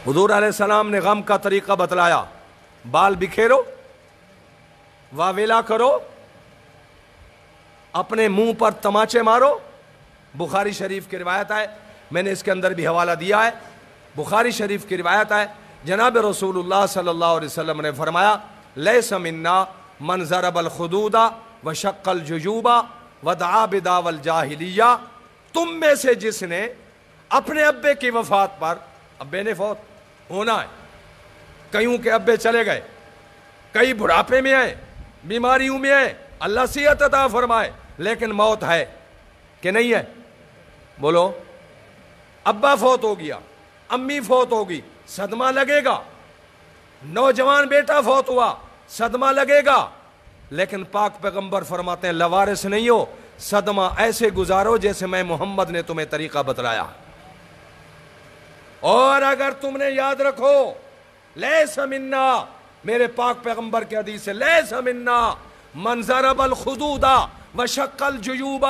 حضور علیہ السلام نے غم کا طریقہ بتلایا، بال بکھیرو، واویلا کرو، اپنے منہ پر تماچے مارو۔ بخاری شریف کی روایت ہے، میں نے اس کے اندر بھی حوالہ دیا ہے، بخاری شریف کی روایت ہے، جناب رسول اللہ صلی اللہ علیہ وسلم نے فرمایا لیس منا من ضرب الخدود وشق الجیوب ودعا بدعوی الجاہلیہ، تم میں سے جس نے اپنے ابے کی وفات پر، ابے نے فوت ہونا ہے، کئیوں کے ابے چلے گئے، کئی بڑھاپے میں ہیں، بیماریوں میں ہیں، اللہ صحت عطا فرمائے، لیکن موت ہے کہ نہیں ہے؟ بولو، ابا فوت ہو گیا، امی فوت ہوگی، صدمہ لگے گا، نوجوان بیٹا فوت ہوا، صدمہ لگے گا، لیکن پاک پیغمبر فرماتے ہیں لوارث نہیں ہو، صدمہ ایسے گزارو جیسے میں محمد نے تمہیں طریقہ بتلایا۔ اور اگر تم نے یاد رکھو لیس منا، میرے پاک پیغمبر کے حدیث ہے لیس منا من ضرب الخدود وشق الجیوب،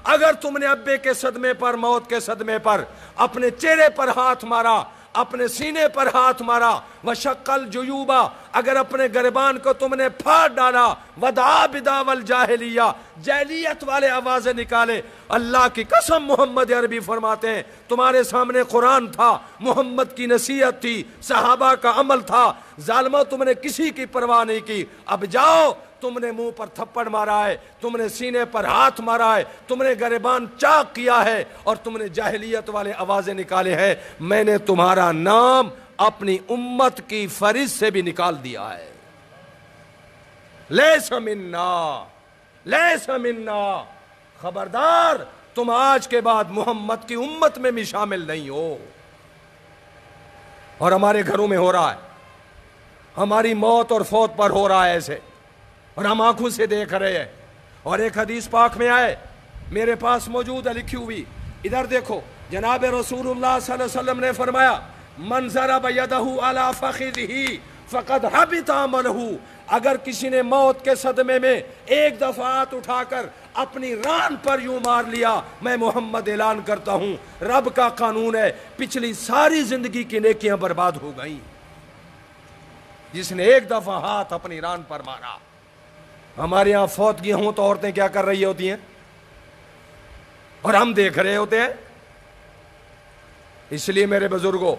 اگر تم نے ابے کے صدمے پر، موت کے صدمے پر اپنے چہرے پر ہاتھ مارا، اپنے سینے پر ہاتھ مارا، وشق الجیوب، اگر اپنے گریبان کو تم نے پھاڑ ڈالا، ودعا بدعوی الجاہلیہ، جاہلیت والے آوازیں نکالے، اللہ کی قسم محمد عربی فرماتے ہیں تمہارے سامنے قرآن تھا، محمد کی نصیحت تھی، صحابہ کا عمل تھا، ظالمہ تم نے کسی کی پرواہ نہیں کی، اب جاؤ، تم نے منہ پر تھپڑ مارا ہے، تم نے سینے پر ہاتھ مارا ہے، تم نے گریبان چاک کیا ہے، اور تم نے جاہلیت والے آوازیں نکالے ہیں، میں نے تمہارا نام اپنی امت کی فہرست سے بھی نکال دیا ہے۔ لیس منا، لیس منا، خبردار تم آج کے بعد محمد کی امت میں بھی شامل نہیں ہو۔ اور ہمارے گھروں میں ہو رہا ہے، ہماری موت اور فوت پر ہو رہا ہے ایسے، اور ہم آنکھوں سے دیکھ رہے ہیں۔ اور ایک حدیث پاک میں آئے، میرے پاس موجود ہے لکھی ہوئی، ادھر دیکھو، جناب رسول اللہ صلی اللہ علیہ وسلم نے فرمایا من ضرب یدہ علی فخذہ فقد حبط عملہ، اگر کسی نے موت کے صدمے میں ایک دفعہ ہاتھ اٹھا کر اپنی ران پر یوں مار لیا، میں محمد اعلان کرتا ہوں رب کا قانون ہے پچھلی ساری زندگی کی نیکیاں برباد ہو گئیں۔ جس نے ایک دفعہ ہاتھ اپنی ران پر مارا۔ ہمارے یہاں فوتگیاں ہوں تو عورتیں کیا کر رہی ہوتی ہیں، اور ہم دیکھ رہے ہوتے ہیں۔ اس لیے میرے بزرگوں،